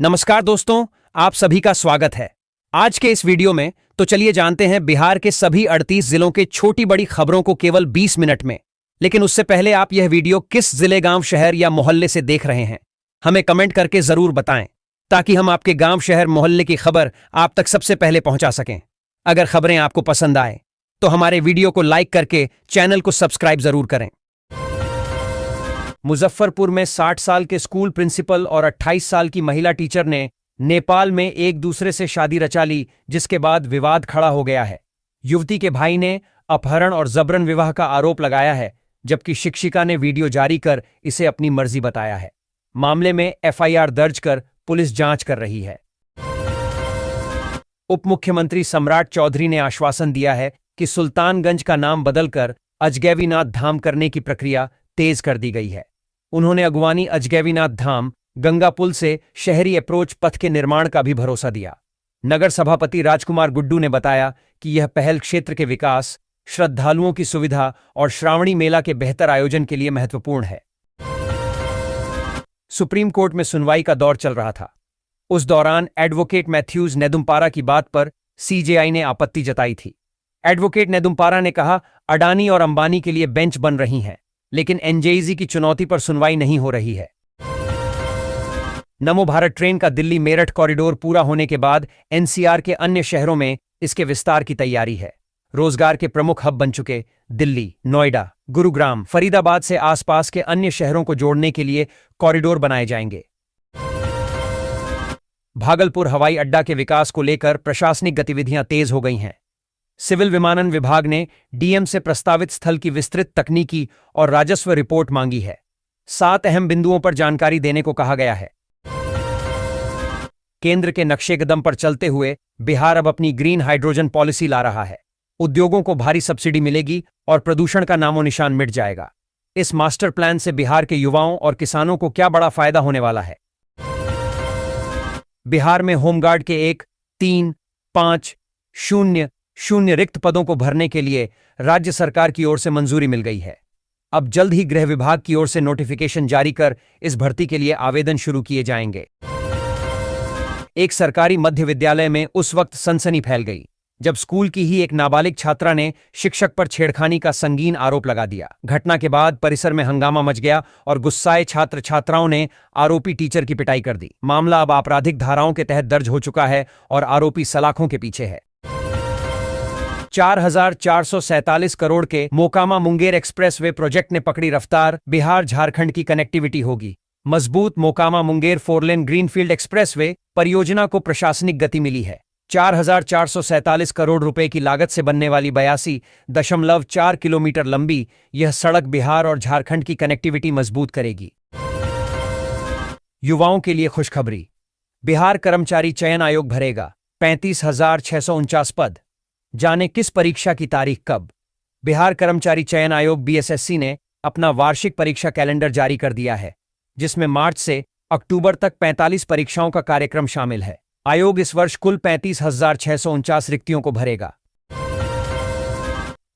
नमस्कार दोस्तों, आप सभी का स्वागत है। आज के इस वीडियो में तो चलिए जानते हैं बिहार के सभी 38 जिलों के छोटी बड़ी खबरों को केवल 20 मिनट में। लेकिन उससे पहले आप यह वीडियो किस जिले, गांव, शहर या मोहल्ले से देख रहे हैं, हमें कमेंट करके जरूर बताएं, ताकि हम आपके गांव, शहर, मोहल्ले की खबर आप तक सबसे पहले पहुंचा सकें। अगर खबरें आपको पसंद आए तो हमारे वीडियो को लाइक करके चैनल को सब्सक्राइब जरूर करें। मुजफ्फरपुर में 60 साल के स्कूल प्रिंसिपल और 28 साल की महिला टीचर ने नेपाल में एक दूसरे से शादी रचा ली, जिसके बाद विवाद खड़ा हो गया है। युवती के भाई ने अपहरण और जबरन विवाह का आरोप लगाया है, जबकि शिक्षिका ने वीडियो जारी कर इसे अपनी मर्जी बताया है। मामले में एफआईआर दर्ज कर पुलिस जांच कर रही है। उप मुख्यमंत्री सम्राट चौधरी ने आश्वासन दिया है कि सुल्तानगंज का नाम बदलकर अजगैबीनाथ धाम करने की प्रक्रिया तेज कर दी गई है। उन्होंने अगवानी अजगैबीनाथ धाम गंगा पुल से शहरी अप्रोच पथ के निर्माण का भी भरोसा दिया। नगर सभापति राजकुमार गुड्डू ने बताया कि यह पहल क्षेत्र के विकास, श्रद्धालुओं की सुविधा और श्रावणी मेला के बेहतर आयोजन के लिए महत्वपूर्ण है। सुप्रीम कोर्ट में सुनवाई का दौर चल रहा था। उस दौरान एडवोकेट मैथ्यूज नेदुम्पारा की बात पर सीजेआई ने आपत्ति जताई थी। एडवोकेट नेदुम्पारा ने कहा, अडानी और अंबानी के लिए बेंच बन रही हैं, लेकिन एनजेईजी की चुनौती पर सुनवाई नहीं हो रही है। नमो भारत ट्रेन का दिल्ली मेरठ कॉरिडोर पूरा होने के बाद एनसीआर के अन्य शहरों में इसके विस्तार की तैयारी है। रोजगार के प्रमुख हब बन चुके दिल्ली, नोएडा, गुरुग्राम, फरीदाबाद से आसपास के अन्य शहरों को जोड़ने के लिए कॉरिडोर बनाए जाएंगे। भागलपुर हवाई अड्डा के विकास को लेकर प्रशासनिक गतिविधियां तेज हो गई हैं। सिविल विमानन विभाग ने डीएम से प्रस्तावित स्थल की विस्तृत तकनीकी और राजस्व रिपोर्ट मांगी है। 7 अहम बिंदुओं पर जानकारी देने को कहा गया है। केंद्र के नक्शे कदम पर चलते हुए बिहार अब अपनी ग्रीन हाइड्रोजन पॉलिसी ला रहा है। उद्योगों को भारी सब्सिडी मिलेगी और प्रदूषण का नामो निशान मिट जाएगा। इस मास्टर प्लान से बिहार के युवाओं और किसानों को क्या बड़ा फायदा होने वाला है। बिहार में होमगार्ड के 1-3-5-0-0 रिक्त पदों को भरने के लिए राज्य सरकार की ओर से मंजूरी मिल गई है। अब जल्द ही गृह विभाग की ओर से नोटिफिकेशन जारी कर इस भर्ती के लिए आवेदन शुरू किए जाएंगे। एक सरकारी मध्य विद्यालय में उस वक्त सनसनी फैल गई जब स्कूल की ही एक नाबालिग छात्रा ने शिक्षक पर छेड़खानी का संगीन आरोप लगा दिया। घटना के बाद परिसर में हंगामा मच गया और गुस्साए छात्र छात्राओं ने आरोपी टीचर की पिटाई कर दी। मामला अब आपराधिक धाराओं के तहत दर्ज हो चुका है और आरोपी सलाखों के पीछे है। 4,447 करोड़ के मोकामा मुंगेर एक्सप्रेसवे प्रोजेक्ट ने पकड़ी रफ्तार। बिहार झारखंड की कनेक्टिविटी होगी मजबूत। Mokama Munger 4 lane greenfield expressway परियोजना को प्रशासनिक गति मिली है। 4,447 करोड़ रुपए की लागत से बनने वाली 82.4 किलोमीटर लंबी यह सड़क बिहार और झारखंड की कनेक्टिविटी मजबूत करेगी। युवाओं के लिए खुशखबरी, बिहार कर्मचारी चयन आयोग भरेगा 35,649 पद। जाने किस परीक्षा की तारीख कब। बिहार कर्मचारी चयन आयोग बीएसएससी ने अपना वार्षिक परीक्षा कैलेंडर जारी कर दिया है, जिसमें मार्च से अक्टूबर तक 45 परीक्षाओं का कार्यक्रम शामिल है। आयोग इस वर्ष कुल 35,649 रिक्तियों को भरेगा।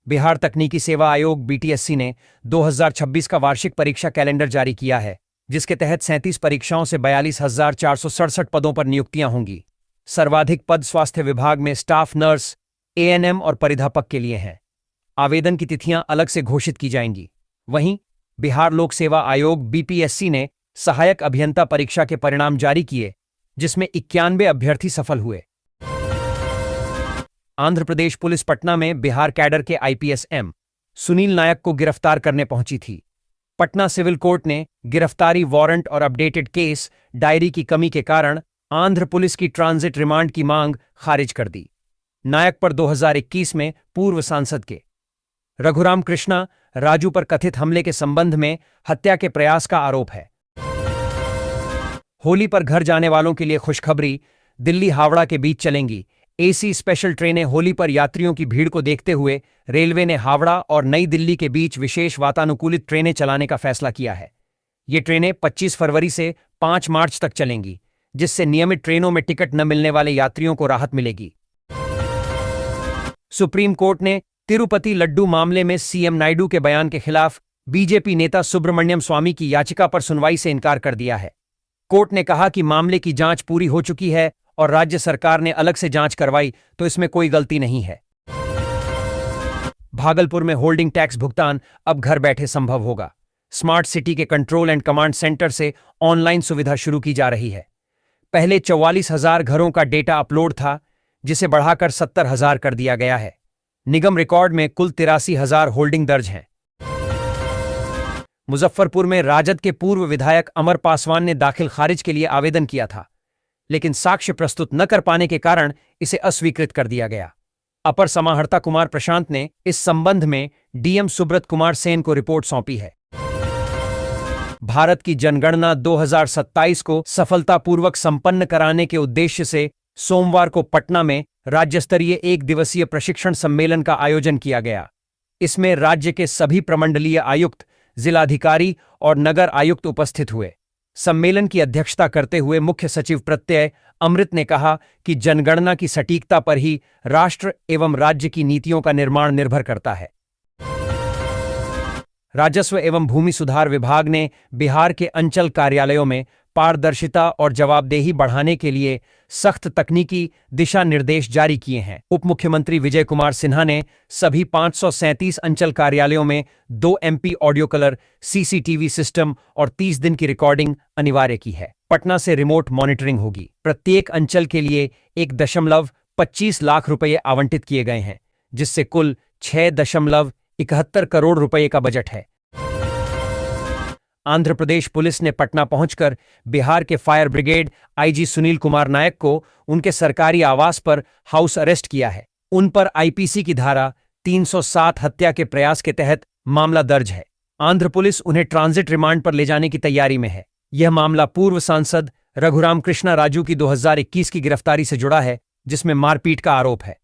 बिहार तकनीकी सेवा आयोग बीटीएससी ने 2026 का वार्षिक परीक्षा कैलेंडर जारी किया है, जिसके तहत 37 परीक्षाओं से 42,467 पदों पर नियुक्तियां होंगी। सर्वाधिक पद स्वास्थ्य विभाग में स्टाफ नर्स, एएनएम और परिधापक के लिए हैं। आवेदन की तिथियां अलग से घोषित की जाएंगी। वहीं बिहार लोक सेवा आयोग बीपीएससी ने सहायक अभियंता परीक्षा के परिणाम जारी किए, जिसमें 91 अभ्यर्थी सफल हुए। आंध्र प्रदेश पुलिस पटना में बिहार कैडर के आईपीएस एम सुनील नायक को गिरफ्तार करने पहुंची थी। पटना सिविल कोर्ट ने गिरफ्तारी वारंट और अपडेटेड केस डायरी की कमी के कारण आंध्र पुलिस की ट्रांजिट रिमांड की मांग खारिज कर दी। नायक पर 2021 में पूर्व सांसद के रघुराम कृष्णा राजू पर कथित हमले के संबंध में हत्या के प्रयास का आरोप है। होली पर घर जाने वालों के लिए खुशखबरी, दिल्ली हावड़ा के बीच चलेंगी एसी स्पेशल ट्रेनें। होली पर यात्रियों की भीड़ को देखते हुए रेलवे ने हावड़ा और नई दिल्ली के बीच विशेष वातानुकूलित ट्रेनें चलाने का फैसला किया है। ये ट्रेनें 25 फरवरी से 5 मार्च तक चलेंगी, जिससे नियमित ट्रेनों में टिकट न मिलने वाले यात्रियों को राहत मिलेगी। सुप्रीम कोर्ट ने तिरुपति लड्डू मामले में सीएम नायडू के बयान के खिलाफ बीजेपी नेता सुब्रमण्यम स्वामी की याचिका पर सुनवाई से इनकार कर दिया है। कोर्ट ने कहा कि मामले की जांच पूरी हो चुकी है और राज्य सरकार ने अलग से जांच करवाई तो इसमें कोई गलती नहीं है। भागलपुर में होल्डिंग टैक्स भुगतान अब घर बैठे संभव होगा। स्मार्ट सिटी के कंट्रोल एंड कमांड सेंटर से ऑनलाइन सुविधा शुरू की जा रही है। पहले 44,000 घरों का डेटा अपलोड था, जिसे बढ़ाकर 70,000 कर दिया गया है। निगम रिकॉर्ड में कुल 83,000 होल्डिंग दर्ज हैं। मुजफ्फरपुर में राजद के पूर्व विधायक अमर पासवान ने दाखिल खारिज के लिए आवेदन किया था, लेकिन साक्ष्य प्रस्तुत न कर पाने के कारण इसे अस्वीकृत कर दिया गया। अपर समाहर्ता कुमार प्रशांत ने इस संबंध में डीएम सुब्रत कुमार सेन को रिपोर्ट सौंपी है। भारत की जनगणना 2027 को सफलतापूर्वक संपन्न कराने के उद्देश्य से सोमवार को पटना में राज्य स्तरीय एक दिवसीय प्रशिक्षण सम्मेलन का आयोजन किया गया। इसमें राज्य के सभी प्रमंडलीय आयुक्त, जिलाधिकारी और नगर आयुक्त उपस्थित हुए। सम्मेलन की अध्यक्षता करते हुए मुख्य सचिव प्रत्यय अमृत ने कहा कि जनगणना की सटीकता पर ही राष्ट्र एवं राज्य की नीतियों का निर्माण निर्भर करता है। राजस्व एवं भूमि सुधार विभाग ने बिहार के अंचल कार्यालयों में पारदर्शिता और जवाबदेही बढ़ाने के लिए सख्त तकनीकी दिशा निर्देश जारी किए हैं। उप मुख्यमंत्री विजय कुमार सिन्हा ने सभी 537 अंचल कार्यालयों में 2 MP audio colour CCTV system और 30 दिन की रिकॉर्डिंग अनिवार्य की है। पटना से रिमोट मॉनिटरिंग होगी। प्रत्येक अंचल के लिए 1.25 लाख रुपये आवंटित किए गए हैं, जिससे कुल 6.71 करोड़ रुपये का बजट है। आंध्र प्रदेश पुलिस ने पटना पहुंचकर बिहार के fire brigade IG Sunil Kumar Nayak को उनके सरकारी आवास पर हाउस अरेस्ट किया है। उन पर IPC की धारा 307 हत्या के प्रयास के तहत मामला दर्ज है। आंध्र पुलिस उन्हें ट्रांजिट रिमांड पर ले जाने की तैयारी में है। यह मामला पूर्व सांसद रघुराम कृष्णा राजू की 2021 की गिरफ्तारी से जुड़ा है, जिसमें मारपीट का आरोप है।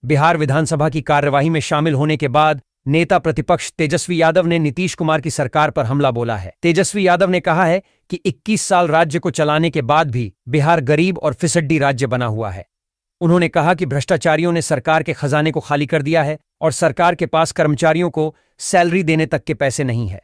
बिहार विधानसभा की कार्यवाही में शामिल होने के बाद नेता प्रतिपक्ष तेजस्वी यादव ने नीतीश कुमार की सरकार पर हमला बोला है। तेजस्वी यादव ने कहा है कि 21 साल राज्य को चलाने के बाद भी बिहार गरीब और फिसड्डी राज्य बना हुआ है। उन्होंने कहा कि भ्रष्टाचारियों ने सरकार के खजाने को खाली कर दिया है और सरकार के पास कर्मचारियों को सैलरी देने तक के पैसे नहीं है।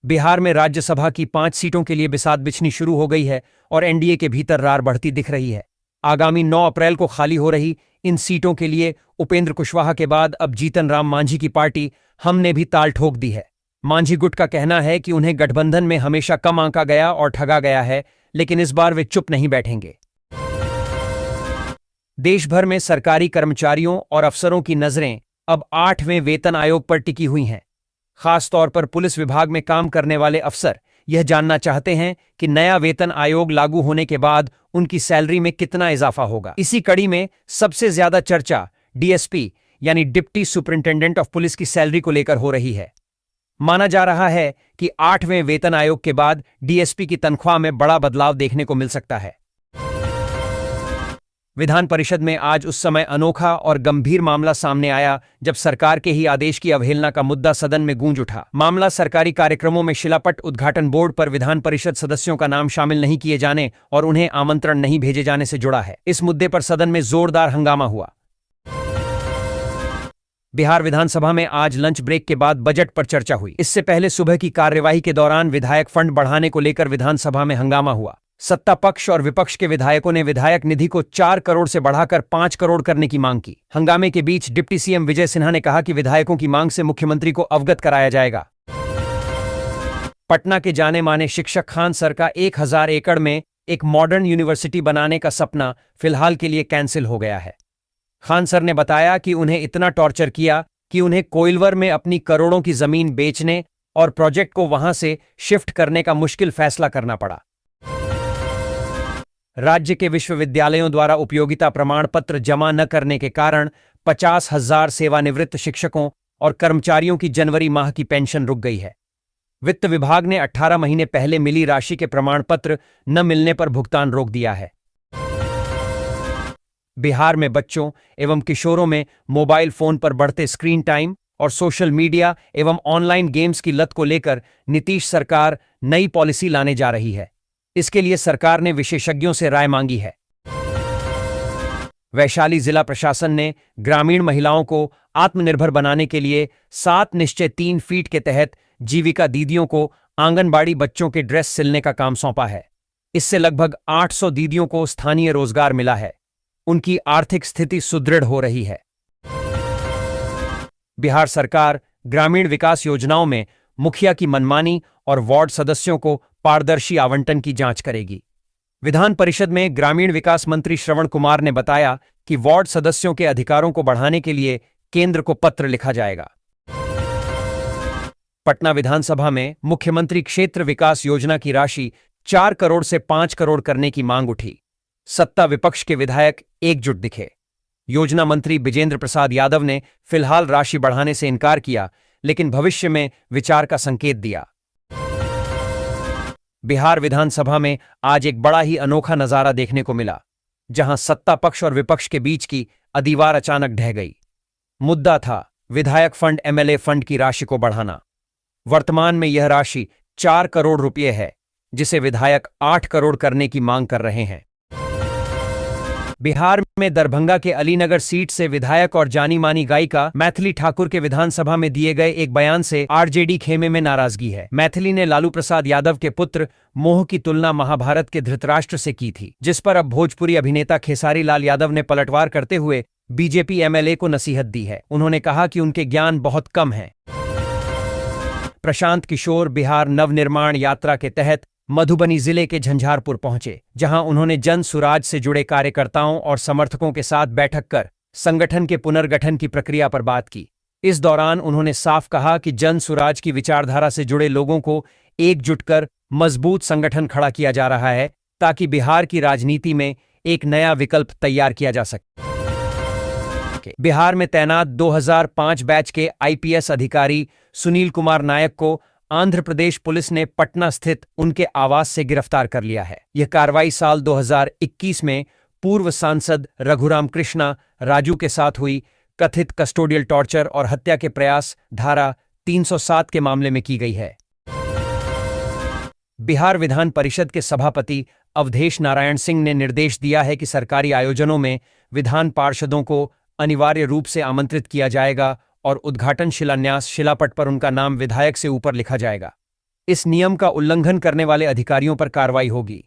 बिहार में राज्यसभा की 5 सीटों के लिए बिसात बिछनी शुरू हो गई है और एनडीए के भीतर रार बढ़ती दिख रही है। आगामी 9 अप्रैल को खाली हो रही इन सीटों के लिए उपेंद्र कुशवाहा के बाद अब जीतन राम मांझी की पार्टी हम ने भी ताल ठोक दी है। मांझी गुट का कहना है कि उन्हें गठबंधन में हमेशा कम आंका गया और ठगा गया है, लेकिन इस बार वे चुप नहीं बैठेंगे। देश भर में सरकारी कर्मचारियों और अफसरों की नजरें अब 8वें वेतन आयोग पर टिकी हुई हैं। खासतौर पर पुलिस विभाग में काम करने वाले अफसर यह जानना चाहते हैं कि नया वेतन आयोग लागू होने के बाद उनकी सैलरी में कितना इजाफा होगा। इसी कड़ी में सबसे ज्यादा चर्चा DSP यानी डिप्टी सुपरिंटेंडेंट ऑफ पुलिस की सैलरी को लेकर हो रही है। माना जा रहा है कि 8वें वेतन आयोग के बाद DSP की तनख्वाह में बड़ा बदलाव देखने को मिल सकता है। विधान परिषद में आज उस समय अनोखा और गंभीर मामला सामने आया जब सरकार के ही आदेश की अवहेलना का मुद्दा सदन में गूंज उठा। मामला सरकारी कार्यक्रमों में शिलापट उद्घाटन बोर्ड पर विधान परिषद सदस्यों का नाम शामिल नहीं किए जाने और उन्हें आमंत्रण नहीं भेजे जाने से जुड़ा है। इस मुद्दे पर सदन में जोरदार हंगामा हुआ। बिहार विधानसभा में आज लंच ब्रेक के बाद बजट पर चर्चा हुई। इससे पहले सुबह की कार्यवाही के दौरान विधायक फंड बढ़ाने को लेकर विधानसभा में हंगामा हुआ। सत्ता पक्ष और विपक्ष के विधायकों ने विधायक निधि को 4 करोड़ से बढ़ाकर 5 करोड़ करने की मांग की। हंगामे के बीच डिप्टी सीएम विजय सिन्हा ने कहा कि विधायकों की मांग से मुख्यमंत्री को अवगत कराया जाएगा। पटना के जाने माने शिक्षक खान सर का 1000 एकड़ में एक मॉडर्न यूनिवर्सिटी बनाने का सपना फिलहाल के लिए कैंसिल हो गया है। खान सर ने बताया कि उन्हें इतना टॉर्चर किया कि उन्हें कोइलवर में अपनी करोड़ों की जमीन बेचने और प्रोजेक्ट को वहां से शिफ्ट करने का मुश्किल फैसला करना पड़ा। राज्य के विश्वविद्यालयों द्वारा उपयोगिता प्रमाण पत्र जमा न करने के कारण 50,000 सेवानिवृत्त शिक्षकों और कर्मचारियों की जनवरी माह की पेंशन रुक गई है। वित्त विभाग ने 18 महीने पहले मिली राशि के प्रमाण पत्र न मिलने पर भुगतान रोक दिया है। बिहार में बच्चों एवं किशोरों में मोबाइल फोन पर बढ़ते स्क्रीन टाइम और सोशल मीडिया एवं ऑनलाइन गेम्स की लत को लेकर नीतीश सरकार नई पॉलिसी लाने जा रही है। इसके लिए सरकार ने विशेषज्ञों से राय मांगी है। वैशाली जिला प्रशासन ने ग्रामीण महिलाओं को आत्मनिर्भर बनाने के लिए 7 निश्चय 3 फीट के तहत जीविका दीदियों को आंगनबाड़ी बच्चों के ड्रेस सिलने का काम सौंपा है। इससे लगभग 800 दीदियों को स्थानीय रोजगार मिला है। उनकी आर्थिक स्थिति सुदृढ़ हो रही है। बिहार सरकार ग्रामीण विकास योजनाओं में मुखिया की मनमानी और वार्ड सदस्यों को पारदर्शी आवंटन की जांच करेगी। विधान परिषद में ग्रामीण विकास मंत्री श्रवण कुमार ने बताया कि वार्ड सदस्यों के अधिकारों को बढ़ाने के लिए केंद्र को पत्र लिखा जाएगा। पटना विधानसभा में मुख्यमंत्री क्षेत्र विकास योजना की राशि 4 करोड़ से 5 करोड़ करने की मांग उठी। सत्ता विपक्ष के विधायक एकजुट दिखे। योजना मंत्री बिजेंद्र प्रसाद यादव ने फिलहाल राशि बढ़ाने से इनकार किया, लेकिन भविष्य में विचार का संकेत दिया। बिहार विधानसभा में आज एक बड़ा ही अनोखा नजारा देखने को मिला, जहां सत्ता पक्ष और विपक्ष के बीच की दीवार अचानक ढह गई। मुद्दा था विधायक फंड एमएलए फंड की राशि को बढ़ाना। वर्तमान में यह राशि 4 करोड़ रुपये है, जिसे विधायक 8 करोड़ करने की मांग कर रहे हैं। बिहार में दरभंगा के अलीनगर सीट से विधायक और जानी मानी गायिका मैथिली ठाकुर के विधानसभा में दिए गए एक बयान से आरजेडी खेमे में नाराजगी है। मैथिली ने लालू प्रसाद यादव के पुत्र मोह की तुलना महाभारत के धृतराष्ट्र से की थी, जिस पर अब भोजपुरी अभिनेता खेसारी लाल यादव ने पलटवार करते हुए बीजेपी एमएलए को नसीहत दी है। उन्होंने कहा कि उनके ज्ञान बहुत कम है। प्रशांत किशोर बिहार नवनिर्माण यात्रा के तहत मधुबनी जिले के झंझारपुर पहुंचे, जहां उन्होंने जन सुराज से जुड़े कार्यकर्ताओं और समर्थकों के साथ बैठक कर संगठन के पुनर्गठन की प्रक्रिया पर बात की। इस दौरान उन्होंने साफ कहा कि जन सुराज की विचारधारा से जुड़े लोगों को एकजुट कर मजबूत संगठन खड़ा किया जा रहा है, ताकि बिहार की राजनीति में एक नया विकल्प तैयार किया जा सके। बिहार में तैनात 2005 बैच के आईपीएस अधिकारी सुनील कुमार नायक को आंध्र प्रदेश पुलिस ने पटना स्थित उनके आवास से गिरफ्तार कर लिया है। यह कार्रवाई साल 2021 में पूर्व सांसद रघुराम कृष्णा राजू के साथ हुई कथित कस्टोडियल टॉर्चर और हत्या के प्रयास धारा 307 के मामले में की गई है। बिहार विधान परिषद के सभापति अवधेश नारायण सिंह ने निर्देश दिया है कि सरकारी आयोजनों में विधान पार्षदों को अनिवार्य रूप से आमंत्रित किया जाएगा और उद्घाटन शिलान्यास शिलापट पर उनका नाम विधायक से ऊपर लिखा जाएगा। इस नियम का उल्लंघन करने वाले अधिकारियों पर कार्रवाई होगी।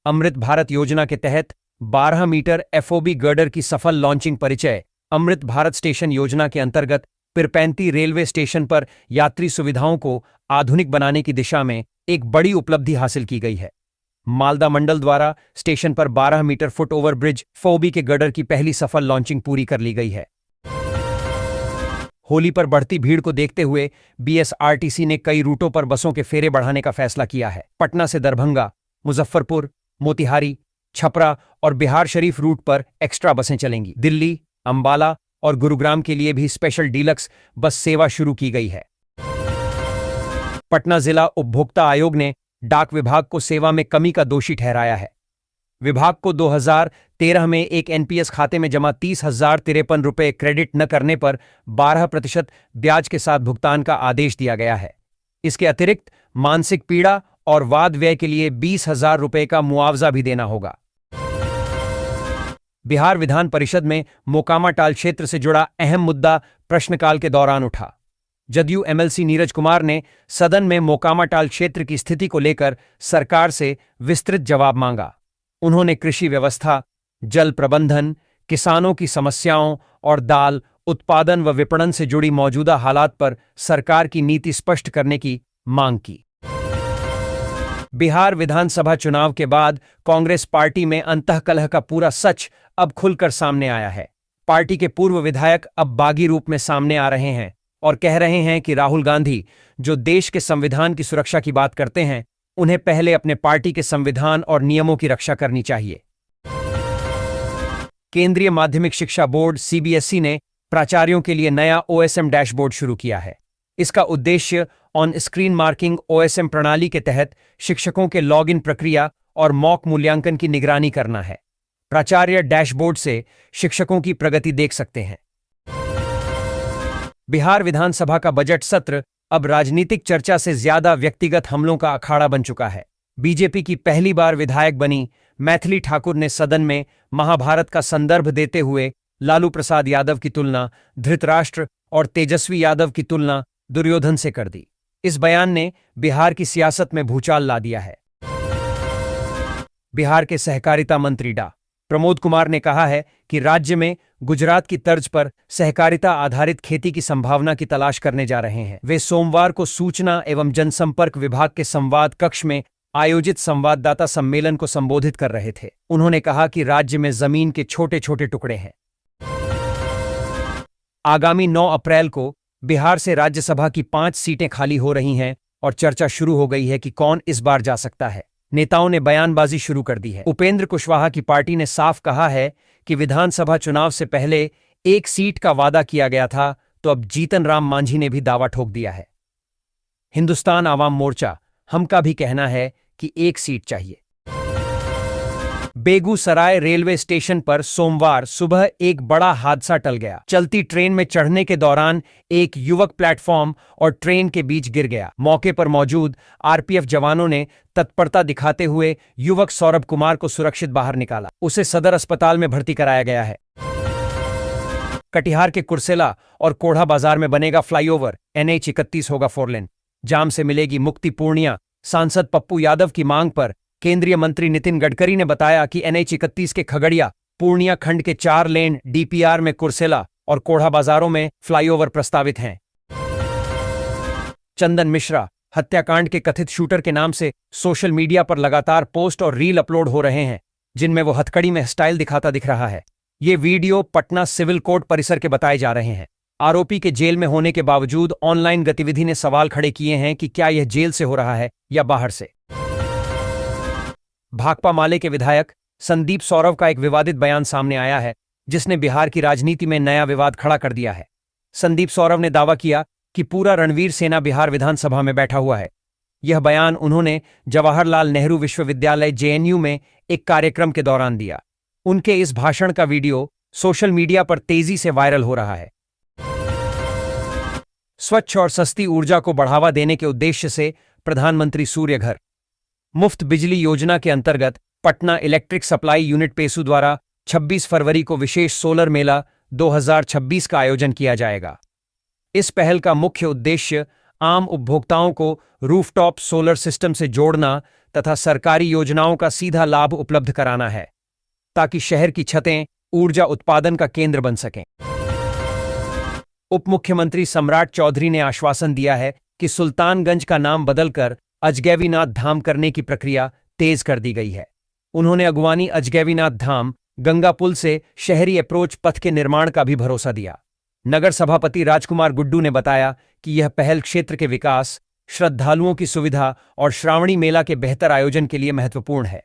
अमृत भारत योजना के तहत 12 मीटर एफओबी गर्डर की सफल लॉन्चिंग परिचय। अमृत भारत स्टेशन योजना के अंतर्गत पिरपैंती रेलवे स्टेशन पर यात्री सुविधाओं को आधुनिक बनाने की दिशा में एक बड़ी उपलब्धि हासिल की गई है। मालदा मंडल द्वारा स्टेशन पर 12 metre foot over bridge FOB के गर्डर की पहली सफल लॉन्चिंग पूरी कर ली गई है। होली पर बढ़ती भीड़ को देखते हुए बीएसआरटीसी ने कई रूटों पर बसों के फेरे बढ़ाने का फैसला किया है। पटना से दरभंगा, मुजफ्फरपुर, मोतिहारी, छपरा और बिहार शरीफ रूट पर एक्स्ट्रा बसें चलेंगी। दिल्ली, अंबाला और गुरुग्राम के लिए भी स्पेशल डीलक्स बस सेवा शुरू की गई है। पटना जिला उपभोक्ता आयोग ने डाक विभाग को सेवा में कमी का दोषी ठहराया है। विभाग को 2013 में एक एनपीएस खाते में जमा 30,053 रुपये क्रेडिट न करने पर 12% ब्याज के साथ भुगतान का आदेश दिया गया है। इसके अतिरिक्त मानसिक पीड़ा और वाद व्यय के लिए 20,000 रुपये का मुआवजा भी देना होगा। बिहार विधान परिषद में मोकामा टाल क्षेत्र से जुड़ा अहम मुद्दा प्रश्नकाल के दौरान उठा। जदयू एमएलसी नीरज कुमार ने सदन में मोकामा टाल क्षेत्र की स्थिति को लेकर सरकार से विस्तृत जवाब मांगा। उन्होंने कृषि व्यवस्था, जल प्रबंधन, किसानों की समस्याओं और दाल उत्पादन व विपणन से जुड़ी मौजूदा हालात पर सरकार की नीति स्पष्ट करने की मांग की। बिहार विधानसभा चुनाव के बाद कांग्रेस पार्टी में अंतःकलह का पूरा सच अब खुलकर सामने आया है। पार्टी के पूर्व विधायक अब बागी रूप में सामने आ रहे हैं और कह रहे हैं कि राहुल गांधी, जो देश के संविधान की सुरक्षा की बात करते हैं, उन्हें पहले अपने पार्टी के संविधान और नियमों की रक्षा करनी चाहिए। केंद्रीय माध्यमिक शिक्षा बोर्ड सीबीएसई ने प्राचार्यों के लिए नया ओएसएम डैशबोर्ड शुरू किया है। इसका उद्देश्य ऑन स्क्रीन मार्किंग ओएसएम प्रणाली के तहत शिक्षकों के लॉगिन प्रक्रिया और मॉक मूल्यांकन की निगरानी करना है। प्राचार्य डैशबोर्ड से शिक्षकों की प्रगति देख सकते हैं। बिहार विधानसभा का बजट सत्र अब राजनीतिक चर्चा से ज्यादा व्यक्तिगत हमलों का अखाड़ा बन चुका है। बीजेपी की पहली बार विधायक बनी मैथिली ठाकुर ने सदन में महाभारत का संदर्भ देते हुए लालू प्रसाद यादव की तुलना धृतराष्ट्र और तेजस्वी यादव की तुलना दुर्योधन से कर दी। इस बयान ने बिहार की सियासत में भूचाल ला दिया है। बिहार के सहकारिता मंत्री डा प्रमोद कुमार ने कहा है कि राज्य में गुजरात की तर्ज पर सहकारिता आधारित खेती की संभावना की तलाश करने जा रहे हैं। वे सोमवार को सूचना एवं जनसंपर्क विभाग के संवाद कक्ष में आयोजित संवाददाता सम्मेलन को संबोधित कर रहे थे। उन्होंने कहा कि राज्य में जमीन के छोटे छोटे टुकड़े हैं। आगामी 9 अप्रैल को बिहार से राज्यसभा की 5 सीटें खाली हो रही हैं और चर्चा शुरू हो गई है कि कौन इस बार जा सकता है। नेताओं ने बयानबाजी शुरू कर दी है। उपेंद्र कुशवाहा की पार्टी ने साफ कहा है कि विधानसभा चुनाव से पहले 1 सीट का वादा किया गया था, तो अब जीतन राम मांझी ने भी दावा ठोक दिया है। हिंदुस्तान आवाम मोर्चा हम का भी कहना है कि 1 सीट चाहिए। बेगूसराय रेलवे स्टेशन पर सोमवार सुबह एक बड़ा हादसा टल गया। चलती ट्रेन में चढ़ने के दौरान एक युवक प्लेटफॉर्म और ट्रेन के बीच गिर गया। मौके पर मौजूद आरपीएफ जवानों ने तत्परता दिखाते हुए युवक सौरभ कुमार को सुरक्षित बाहर निकाला। उसे सदर अस्पताल में भर्ती कराया गया है। कटिहार के कुर्सेला और कोढ़ा बाजार में बनेगा फ्लाईओवर। NH-31 होगा 4 लेन। जाम से मिलेगी मुक्ति। पूर्णिया सांसद पप्पू यादव की मांग पर केंद्रीय मंत्री नितिन गडकरी ने बताया कि NH-31 के खगड़िया पूर्णिया खंड के 4 लेन DPR में कुर्सेला और कोढ़ा बाजारों में फ्लाईओवर प्रस्तावित हैं। चंदन मिश्रा हत्याकांड के कथित शूटर के नाम से सोशल मीडिया पर लगातार पोस्ट और रील अपलोड हो रहे हैं, जिनमें वो हथकड़ी में स्टाइल दिखाता दिख रहा है। ये वीडियो पटना सिविल कोर्ट परिसर के बताए जा रहे हैं। आरोपी के जेल में होने के बावजूद ऑनलाइन गतिविधि ने सवाल खड़े किए हैं कि क्या यह जेल से हो रहा है या बाहर से। भाकपा माले के विधायक संदीप सौरव का एक विवादित बयान सामने आया है, जिसने बिहार की राजनीति में नया विवाद खड़ा कर दिया है। संदीप सौरव ने दावा किया कि पूरा रणवीर सेना बिहार विधानसभा में बैठा हुआ है। यह बयान उन्होंने जवाहरलाल नेहरू विश्वविद्यालय JNU में एक कार्यक्रम के दौरान दिया। उनके इस भाषण का वीडियो सोशल मीडिया पर तेजी से वायरल हो रहा है। स्वच्छ और सस्ती ऊर्जा को बढ़ावा देने के उद्देश्य से प्रधानमंत्री सूर्य घर मुफ्त बिजली योजना के अंतर्गत पटना इलेक्ट्रिक सप्लाई यूनिट पेसू द्वारा 26 फरवरी को विशेष सोलर मेला 2026 का आयोजन किया जाएगा। इस पहल का मुख्य उद्देश्य आम उपभोक्ताओं को रूफटॉप सोलर सिस्टम से जोड़ना तथा सरकारी योजनाओं का सीधा लाभ उपलब्ध कराना है, ताकि शहर की छतें ऊर्जा उत्पादन का केंद्र बन सकें। उप मुख्यमंत्री सम्राट चौधरी ने आश्वासन दिया है कि सुल्तानगंज का नाम बदलकर अजगैबीनाथ धाम करने की प्रक्रिया तेज कर दी गई है। उन्होंने अगवानी अजगैबीनाथ धाम गंगा पुल से शहरी अप्रोच पथ के निर्माण का भी भरोसा दिया। नगर सभापति राजकुमार गुड्डू ने बताया कि यह पहल क्षेत्र के विकास, श्रद्धालुओं की सुविधा और श्रावणी मेला के बेहतर आयोजन के लिए महत्वपूर्ण है।